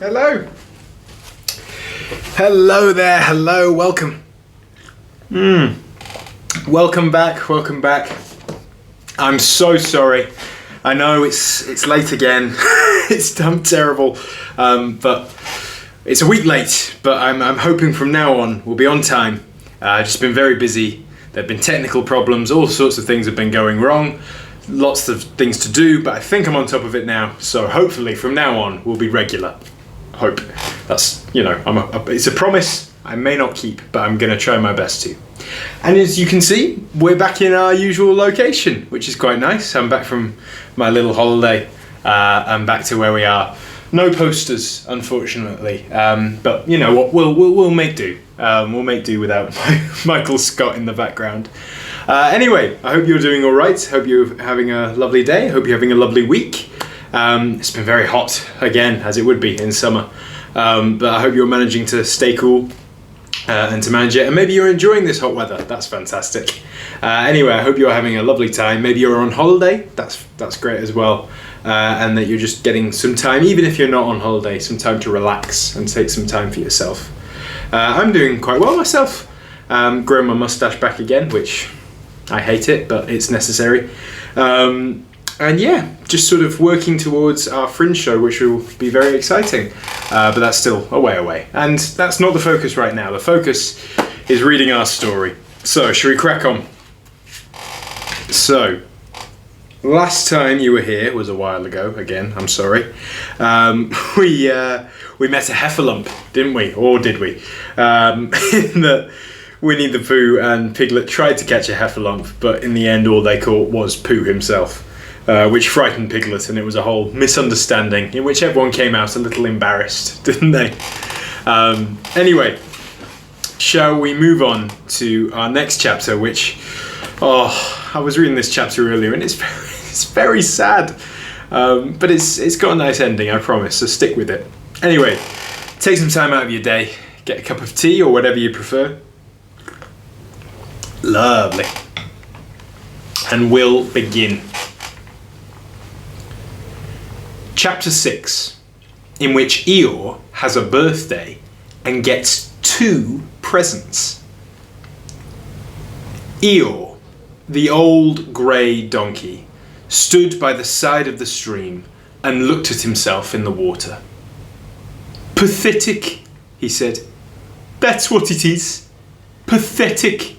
Hello. Hello there. Hello. Welcome. Welcome back. I'm so sorry. I know it's late again. I'm terrible. But it's a week late. But I'm hoping from now on we'll be on time. I've just been very busy. There've been technical problems. All sorts of things have been going wrong. Lots of things to do, but I think I'm on top of it now. So hopefully from now on we'll be regular. Hope. That's, it's a promise I may not keep, but I'm going to try my best to. And as you can see, we're back in our usual location, which is quite nice. I'm back from my little holiday. I'm back to where we are. No posters, unfortunately. But you know what? We'll make do. We'll make do without Michael Scott in the background. Anyway, I hope you're doing all right. Hope you're having a lovely day. Hope you're having a lovely week. It's been very hot again, as it would be in summer. But I hope you're managing to stay cool and to manage it. And maybe you're enjoying this hot weather. That's fantastic. Anyway, I hope you're having a lovely time. Maybe you're on holiday. That's great as well. And that you're just getting some time, even if you're not on holiday, some time to relax and take some time for yourself. I'm doing quite well myself. Growing my mustache back again, which I hate it, but it's necessary. And yeah, just sort of working towards our Fringe show, which will be very exciting. But that's still a way away. And that's not the focus right now. The focus is reading our story. So, shall we crack on? So, last time you were here was a while ago. Again, I'm sorry. We met a heffalump, didn't we? Or did we? In that Winnie the Pooh and Piglet tried to catch a heffalump, but in the end all they caught was Pooh himself. Which frightened Piglet, and it was a whole misunderstanding in which everyone came out a little embarrassed, didn't they? Anyway, shall we move on to our next chapter, which, I was reading this chapter earlier, and it's very sad, but it's got a nice ending, I promise, so stick with it. Anyway, take some time out of your day, get a cup of tea or whatever you prefer. Lovely. And we'll begin. Chapter 6, in which Eeyore has a birthday and gets 2 presents. Eeyore, the old grey donkey, stood by the side of the stream and looked at himself in the water. "Pathetic," he said. "That's what it is. Pathetic."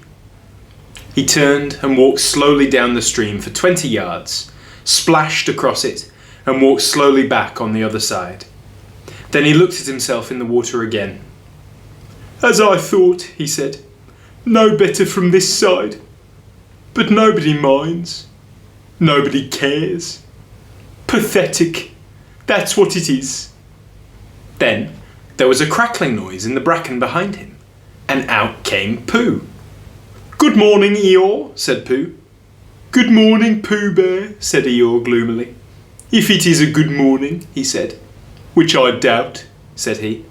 He turned and walked slowly down the stream for 20 yards, splashed across it, and walked slowly back on the other side. Then he looked at himself in the water again. "As I thought," he said. "No better from this side. But nobody minds. Nobody cares. Pathetic. That's what it is." Then there was a crackling noise in the bracken behind him, and out came Pooh. "Good morning, Eeyore," said Pooh. "Good morning, Pooh Bear," said Eeyore gloomily. "If it is a good morning," he said. "Which I doubt," said he.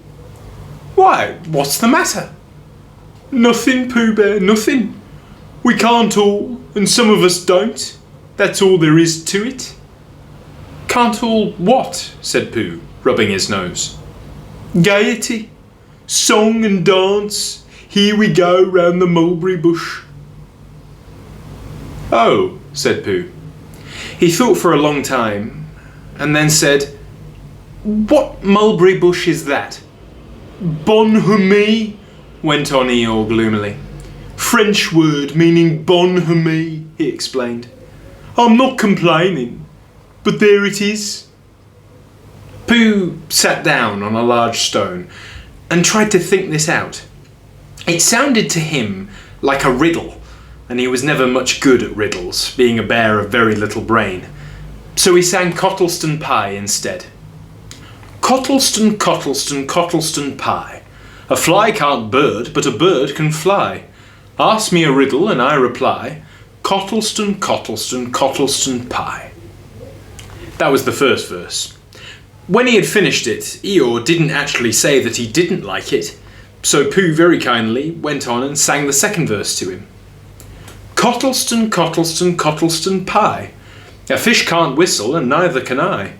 "Why, what's the matter?" "Nothing, Pooh Bear, nothing. We can't all, and some of us don't. That's all there is to it." "Can't all what?" said Pooh, rubbing his nose. "Gaiety. Song and dance. Here we go round the mulberry bush." "Oh," said Pooh. He thought for a long time, and then said, "What mulberry bush is that?" "Bonhomie," went on Eeyore gloomily. "French word meaning bonhomie," he explained. "I'm not complaining, but there it is." Pooh sat down on a large stone and tried to think this out. It sounded to him like a riddle, and he was never much good at riddles, being a bear of very little brain. So he sang Cottleston Pie instead. "Cottleston, Cottleston, Cottleston Pie. A fly can't bird, but a bird can fly. Ask me a riddle and I reply. Cottleston, Cottleston, Cottleston Pie." That was the first verse. When he had finished it, Eeyore didn't actually say that he didn't like it, so Pooh very kindly went on and sang the second verse to him. "Cottleston, Cottleston, Cottleston Pie. A fish can't whistle and neither can I.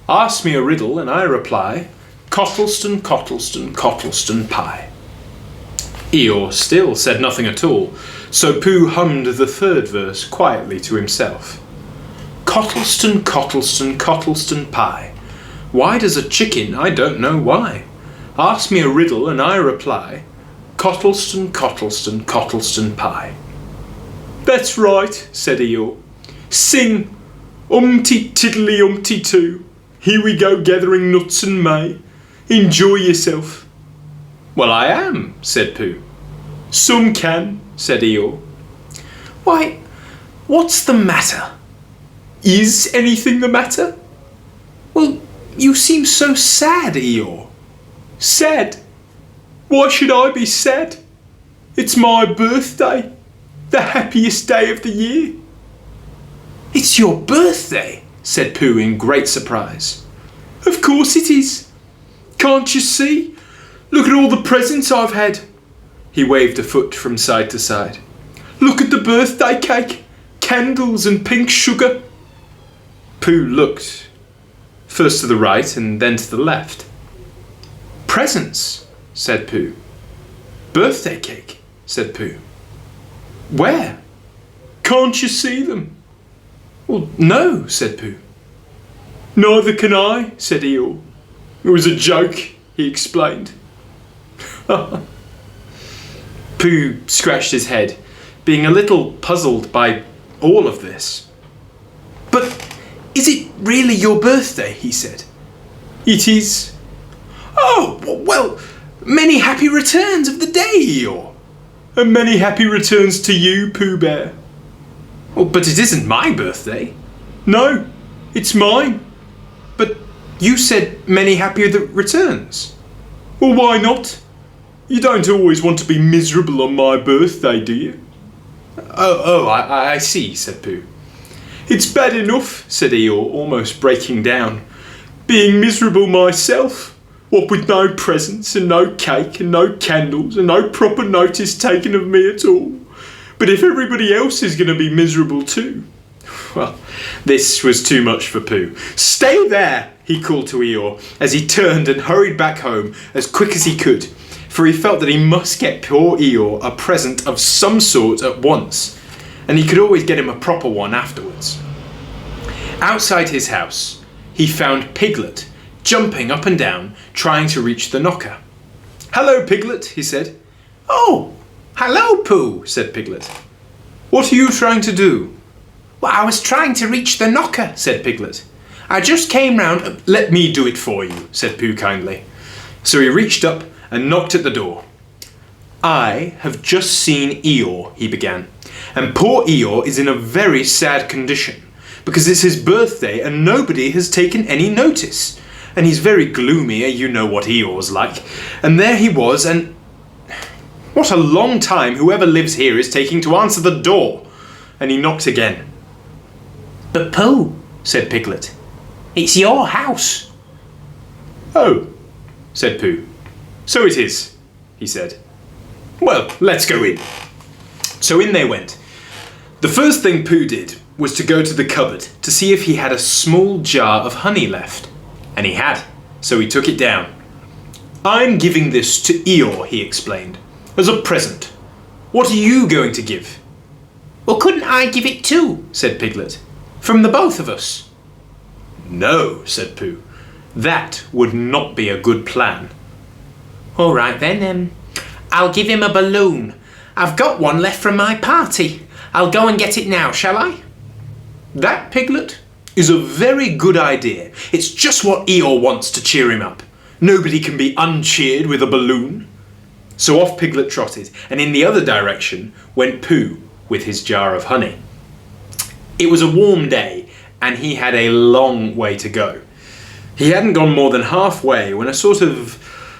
Ask me a riddle and I reply. Cottleston, Cottleston, Cottleston pie. Eeyore still said nothing at all, so Pooh hummed the third verse quietly to himself. Cottleston, Cottleston, Cottleston pie. Why does a chicken? I don't know why. Ask me a riddle and I reply. Cottleston, Cottleston, Cottleston pie. That's right, said Eeyore. Sing, umpty tiddly umpty too. Here we go gathering nuts and may. Enjoy yourself. Well, I am, said Pooh. Some can, said Eeyore. Why, what's the matter? Is anything the matter? Well, you seem so sad, Eeyore. Sad? Why should I be sad? It's my birthday, the happiest day of the year. It's your birthday, said Pooh in great surprise. Of course it is. Can't you see? Look at all the presents I've had. He waved a foot from side to side. Look at the birthday cake, candles and pink sugar. Pooh looked, first to the right and then to the left. Presents, said Pooh. Birthday cake, said Pooh. Where? Can't you see them? Well, no, said Pooh. Neither can I, said Eeyore. It was a joke, he explained. Pooh scratched his head, being a little puzzled by all of this. But is it really your birthday? He said. It is. Oh, well, many happy returns of the day, Eeyore. And many happy returns to you, Pooh Bear. Oh, but it isn't my birthday. No, it's mine. But you said many happy returns. Well, why not? You don't always want to be miserable on my birthday, do you? I see, said Pooh. It's bad enough, said Eeyore, almost breaking down. Being miserable myself, what with no presents and no cake and no candles and no proper notice taken of me at all. But if everybody else is going to be miserable too. Well, this was too much for Pooh. Stay there, he called to Eeyore as he turned and hurried back home as quick as he could, for he felt that he must get poor Eeyore a present of some sort at once, and he could always get him a proper one afterwards. Outside his house, he found Piglet jumping up and down, trying to reach the knocker. Hello, Piglet, he said. Oh, hello, Pooh, said Piglet. What are you trying to do? Well, I was trying to reach the knocker, said Piglet. I just came round. Let me do it for you, said Pooh kindly. So he reached up and knocked at the door. I have just seen Eeyore, he began, and poor Eeyore is in a very sad condition because it's his birthday and nobody has taken any notice. And he's very gloomy, you know what Eeyore's like. And there he was, and what a long time whoever lives here is taking to answer the door. And he knocked again. But Pooh, said Piglet, it's your house. Oh, said Pooh. So it is, he said. Well, let's go in. So in they went. The first thing Pooh did was to go to the cupboard to see if he had a small jar of honey left. And he had, so he took it down. I'm giving this to Eeyore, he explained, as a present. What are you going to give? Well, couldn't I give it too, said Piglet, from the both of us? No, said Pooh. That would not be a good plan. All right then, I'll give him a balloon. I've got one left from my party. I'll go and get it now, shall I? That, Piglet, is a very good idea. It's just what Eeyore wants to cheer him up. Nobody can be uncheered with a balloon. So off Piglet trotted, and in the other direction went Pooh with his jar of honey. It was a warm day, and he had a long way to go. He hadn't gone more than halfway when a sort of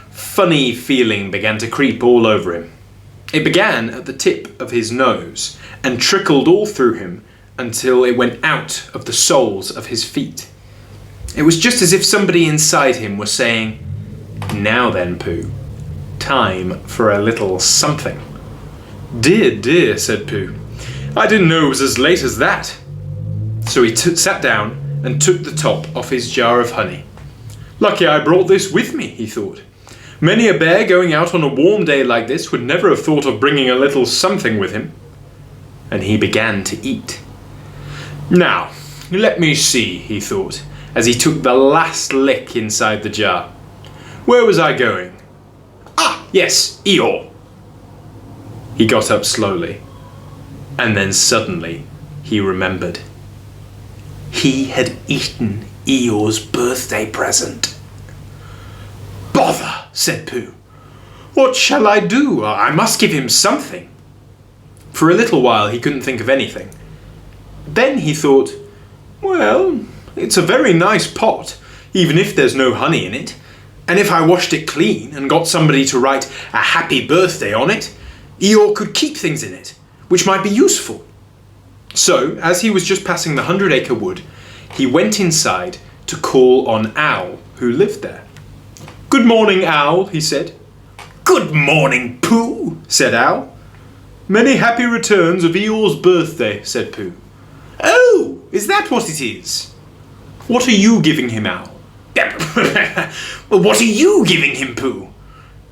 funny feeling began to creep all over him. It began at the tip of his nose and trickled all through him until it went out of the soles of his feet. It was just as if somebody inside him was saying, "Now then, Pooh, time for a little something." "Dear, dear," said Pooh, "I didn't know it was as late as that." So he sat down and took the top off his jar of honey, Lucky I brought this with me, he thought. Many a bear going out on a warm day like this would never have thought of bringing a little something with him. And he began to eat. Now, let me see, he thought, as he took the last lick inside the jar. Where was I going? Ah, yes, Eeyore. He got up slowly, and then suddenly he remembered. He had eaten Eeyore's birthday present. Bother, said Pooh. What shall I do? I must give him something. For a little while he couldn't think of anything. Then he thought, well, it's a very nice pot, even if there's no honey in it. And if I washed it clean and got somebody to write a happy birthday on it, Eeyore could keep things in it, which might be useful. So, as he was just passing the 100-acre wood, he went inside to call on Owl, who lived there. Good morning, Owl, he said. Good morning, Pooh, said Owl. Many happy returns of Eeyore's birthday, said Pooh. Oh, is that what it is? What are you giving him, Owl? Well, what are you giving him, Pooh?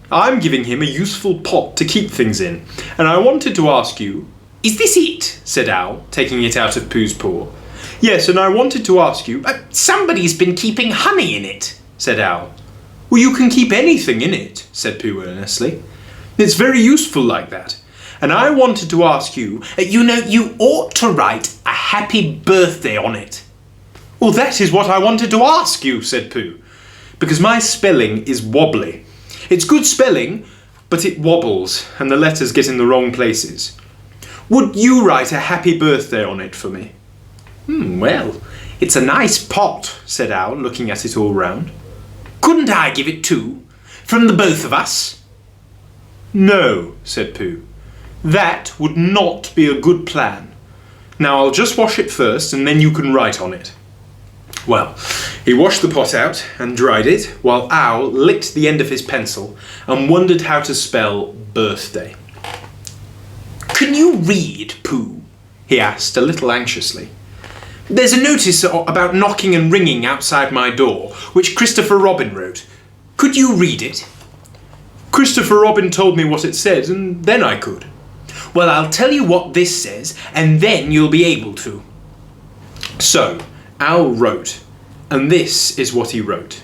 I'm giving him a useful pot to keep things in, and I wanted to ask you... Is this it? Said Owl, taking it out of Pooh's paw. Yes, and I wanted to ask you... somebody's been keeping honey in it, said Owl. Well, you can keep anything in it, said Pooh earnestly. It's very useful like that. And I wanted to ask you... you ought to write a happy birthday on it. Well, that is what I wanted to ask you, said Pooh, because my spelling is wobbly. It's good spelling, but it wobbles, and the letters get in the wrong places. Would you write a happy birthday on it for me? Well, it's a nice pot, said Owl, looking at it all round. Couldn't I give it too, from the both of us? No, said Pooh. That would not be a good plan. Now I'll just wash it first, and then you can write on it. Well, he washed the pot out and dried it, while Owl licked the end of his pencil and wondered how to spell birthday. Can you read, Pooh? He asked a little anxiously. There's a notice about knocking and ringing outside my door, which Christopher Robin wrote. Could you read it? Christopher Robin told me what it said, and then I could. Well, I'll tell you what this says, and then you'll be able to. So, Owl wrote, and this is what he wrote.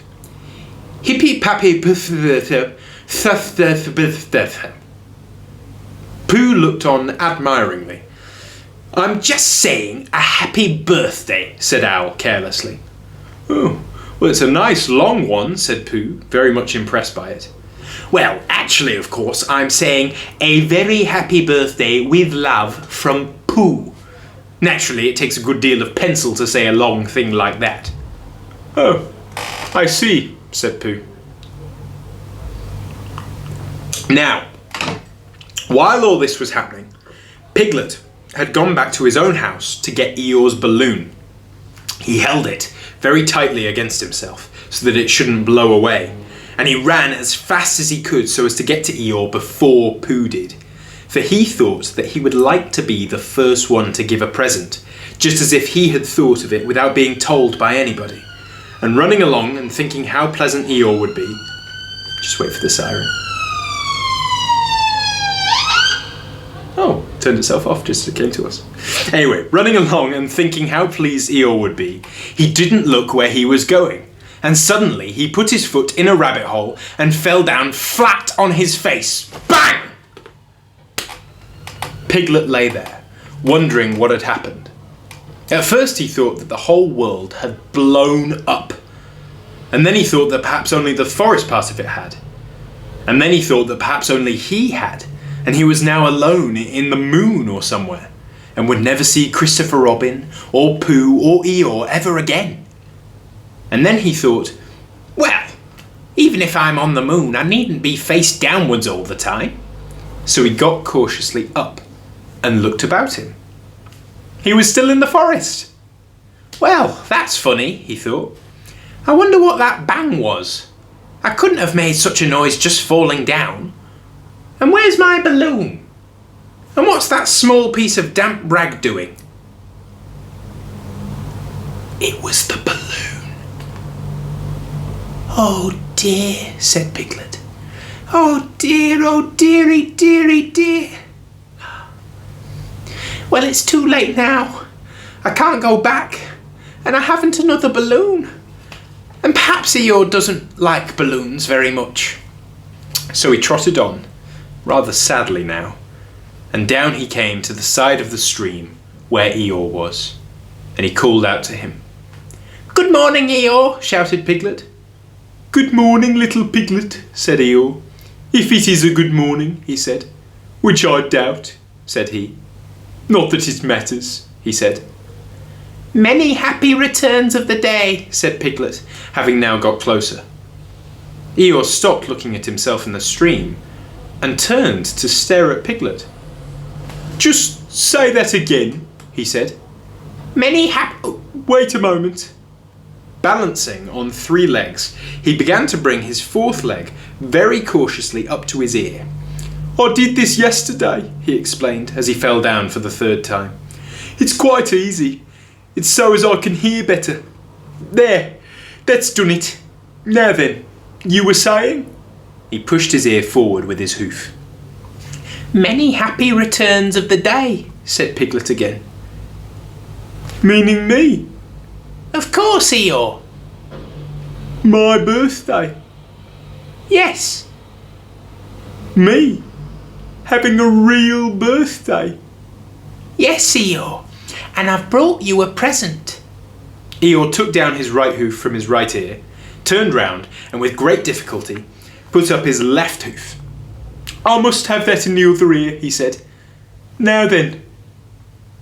Hippy pappy Pooh looked on admiringly. I'm just saying a happy birthday, said Owl carelessly. Oh, well, it's a nice long one, said Pooh, very much impressed by it. Well, actually, of course, I'm saying a very happy birthday with love from Pooh. Naturally, it takes a good deal of pencil to say a long thing like that. Oh, I see, said Pooh. Now, while all this was happening, Piglet had gone back to his own house to get Eeyore's balloon. He held it very tightly against himself so that it shouldn't blow away, and he ran as fast as he could so as to get to Eeyore before Pooh did. For he thought that he would like to be the first one to give a present, just as if he had thought of it without being told by anybody. And running along and thinking how pleasant Eeyore would be... Just wait for the siren. Oh, turned itself off just as it came to us. Anyway, running along and thinking how pleased Eeyore would be, he didn't look where he was going. And suddenly he put his foot in a rabbit hole and fell down flat on his face. Bang! Piglet lay there, wondering what had happened. At first he thought that the whole world had blown up. And then he thought that perhaps only the forest part of it had. And then he thought that perhaps only he had, and he was now alone in the moon or somewhere, and would never see Christopher Robin, or Pooh, or Eeyore ever again. And then he thought, well, even if I'm on the moon, I needn't be face downwards all the time. So he got cautiously up and looked about him. He was still in the forest. Well, that's funny, he thought. I wonder what that bang was. I couldn't have made such a noise just falling down. And where's my balloon? And what's that small piece of damp rag doing? It was the balloon. "Oh dear," said Piglet. "Oh dearie, dearie, dear. Well, it's too late now. I can't go back, and I haven't another balloon. And perhaps Eeyore doesn't like balloons very much." So he trotted on, rather sadly now, and down he came to the side of the stream where Eeyore was, and he called out to him. "Good morning, Eeyore," shouted Piglet. "Good morning, little piglet," said Eeyore. "If it is a good morning," he said. "Which I doubt," said he. "Not that it matters," he said. "Many happy returns of the day," said Piglet, having now got closer. Eeyore stopped looking at himself in the stream and turned to stare at Piglet. "Just say that again," he said. "Many happy—" Wait a moment. Balancing on 3 legs, he began to bring his 4th leg very cautiously up to his ear. "I did this yesterday," he explained as he fell down for the 3rd time. "It's quite easy. It's so as I can hear better. There, that's done it. Now then, you were saying?" He pushed his ear forward with his hoof. "Many happy returns of the day," said Piglet again. "Meaning me?" "Of course, Eeyore." "My birthday?" "Yes." "Me? Having a real birthday?" "Yes, Eeyore. And I've brought you a present." Eeyore took down his right hoof from his right ear, turned round, and with great difficulty put up his left hoof. "I must have that in the other ear," he said. "Now then."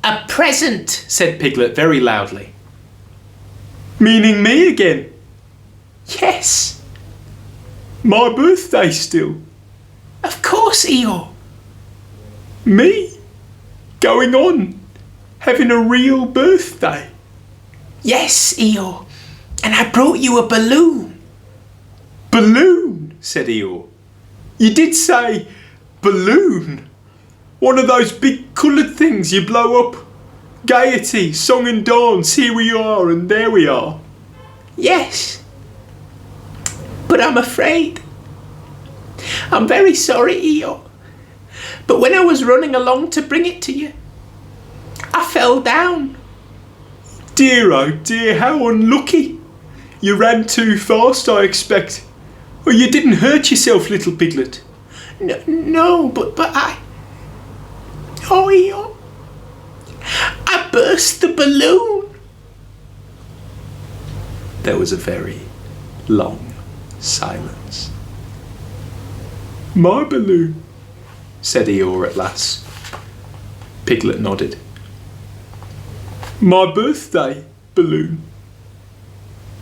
"A present," said Piglet very loudly. "Meaning me again?" "Yes." "My birthday still?" "Of course, Eeyore." "Me? Going on? Having a real birthday?" "Yes, Eeyore. And I brought you a balloon." "Balloon?" said Eeyore. "You did say balloon? One of those big coloured things you blow up? Gaiety, song and dance, here we are and there we are." "Yes. But I'm afraid. I'm very sorry, Eeyore. But when I was running along to bring it to you, I fell down." "Dear, oh dear, how unlucky. You ran too fast, I expect. Or you didn't hurt yourself, little piglet?" No, but I... Oh, Eeyore. I burst the balloon." There was a very long silence. "My balloon," said Eeyore at last. Piglet nodded. "My birthday balloon?"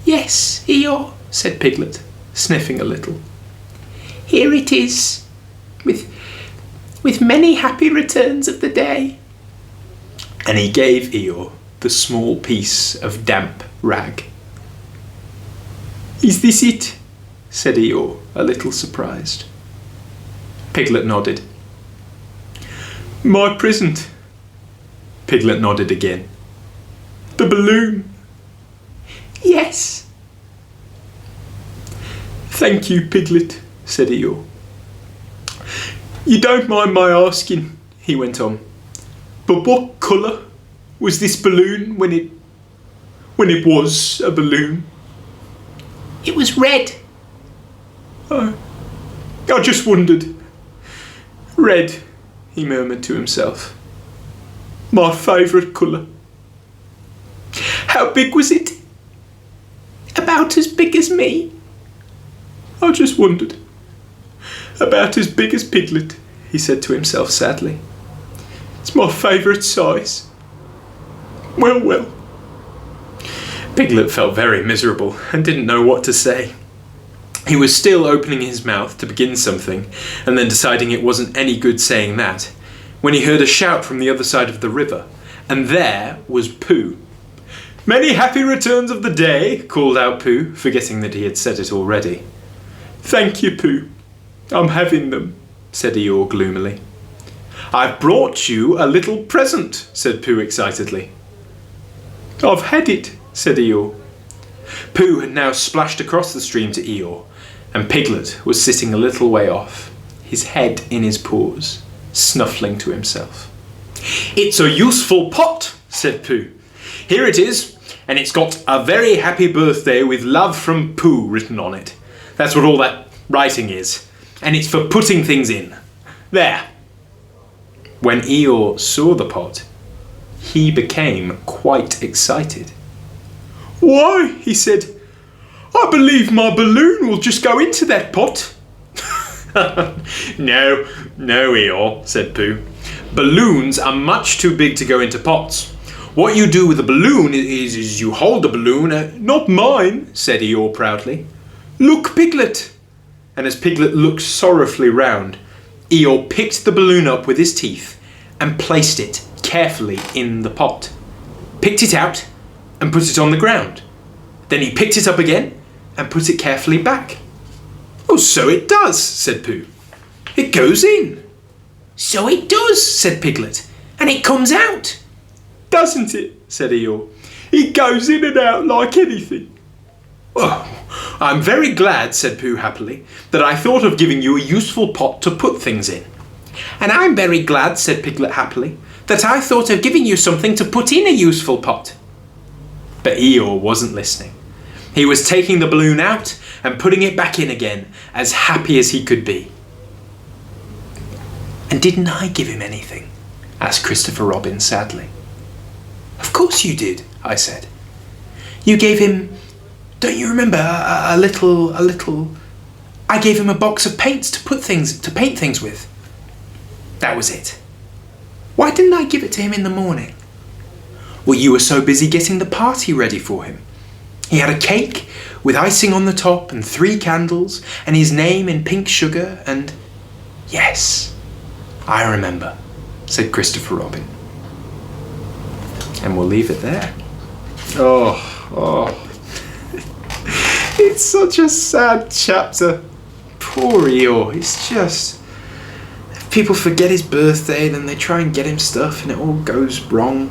"Yes, Eeyore," said Piglet, sniffing a little. "Here it is, with many happy returns of the day." And he gave Eeyore the small piece of damp rag. "Is this it?" said Eeyore, a little surprised. Piglet nodded. "My present?" Piglet nodded again. "The balloon?" "Yes." "Thank you, Piglet," said Eeyore. "You don't mind my asking," he went on, "but what colour was this balloon when it was a balloon?" "It was red." "Oh, I just wondered. Red," he murmured to himself. "My favourite colour." "How big was it?" "About as big as me." "I just wondered. About as big as Piglet," he said to himself sadly. "It's my favourite size. Well, well." Piglet felt very miserable and didn't know what to say. He was still opening his mouth to begin something and then deciding it wasn't any good saying that, when he heard a shout from the other side of the river, and there was Pooh. "Many happy returns of the day," called out Pooh, forgetting that he had said it already. "Thank you, Pooh. I'm having them," said Eeyore gloomily. "I've brought you a little present," said Pooh excitedly. "I've had it," said Eeyore. Pooh had now splashed across the stream to Eeyore, and Piglet was sitting a little way off, his head in his paws, snuffling to himself. "It's a useful pot," said Pooh. "Here it is, and it's got a very happy birthday with love from Pooh written on it. That's what all that writing is. And it's for putting things in. There." When Eeyore saw the pot, he became quite excited. "Why," he said, "I believe my balloon will just go into that pot." No, Eeyore, said Pooh. "Balloons are much too big to go into pots. What you do with a balloon is you hold the balloon." "Not mine," said Eeyore proudly. "Look, Piglet." And as Piglet looked sorrowfully round, Eeyore picked the balloon up with his teeth and placed it carefully in the pot. Picked it out and put it on the ground. Then he picked it up again and put it carefully back. "Oh, so it does," said Pooh. "It goes in." "So it does," said Piglet, "and it comes out." "Doesn't it?" said Eeyore. "It goes in and out like anything." "Oh, I'm very glad," said Pooh happily, "that I thought of giving you a useful pot to put things in." "And I'm very glad," said Piglet happily, "that I thought of giving you something to put in a useful pot." But Eeyore wasn't listening. He was taking the balloon out and putting it back in again, as happy as he could be. "And didn't I give him anything?" asked Christopher Robin sadly. "Of course you did," I said. "You gave him, don't you remember, a little... I gave him a box of paints to paint things with." "That was it." "Why didn't I give it to him in the morning?" "Well, you were so busy getting the party ready for him. He had a cake with icing on the top and 3 candles and his name in pink sugar and..." "Yes, I remember," said Christopher Robin. And we'll leave it there. Oh. It's such a sad chapter. Poor Eeyore. It's just... people forget his birthday, then they try and get him stuff and it all goes wrong.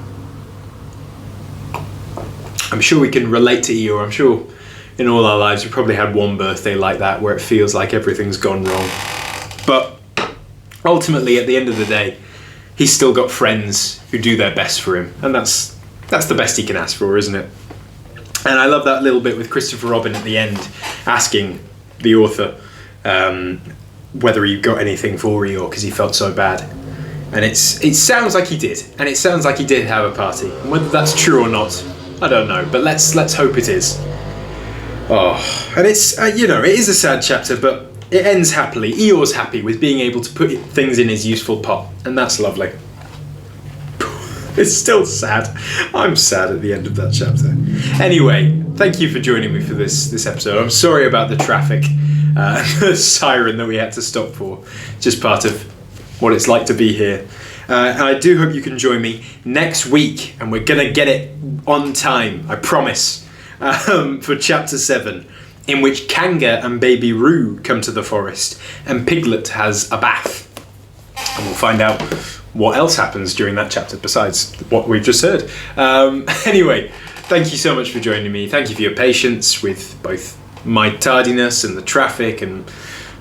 I'm sure we can relate to Eeyore. I'm sure in all our lives we probably had one birthday like that where it feels like everything's gone wrong. But ultimately, at the end of the day, he's still got friends who do their best for him. And that's the best he can ask for, isn't it? And I love that little bit with Christopher Robin at the end, asking the author whether he got anything for Eeyore because he felt so bad. And it sounds like he did. And it sounds like he did have a party. And whether that's true or not, I don't know, but let's hope it is. Oh, and it's it is a sad chapter, but it ends happily. Eeyore's happy with being able to put things in his useful pot, and that's lovely. It's still sad. I'm sad at the end of that chapter. Anyway, thank you for joining me for this episode. I'm sorry about the traffic, the siren that we had to stop for. Just part of what it's like to be here. And I do hope you can join me next week, and we're going to get it on time, I promise, for Chapter 7, in which Kanga and Baby Roo come to the forest, and Piglet has a bath. And we'll find out what else happens during that chapter besides what we've just heard. Anyway, thank you so much for joining me. Thank you for your patience with both my tardiness and the traffic, and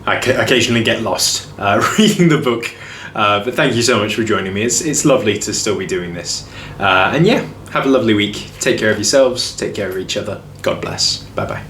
I occasionally get lost reading the book. But thank you so much for joining me. It's lovely to still be doing this. And yeah, have a lovely week. Take care of yourselves. Take care of each other. God bless. Bye-bye.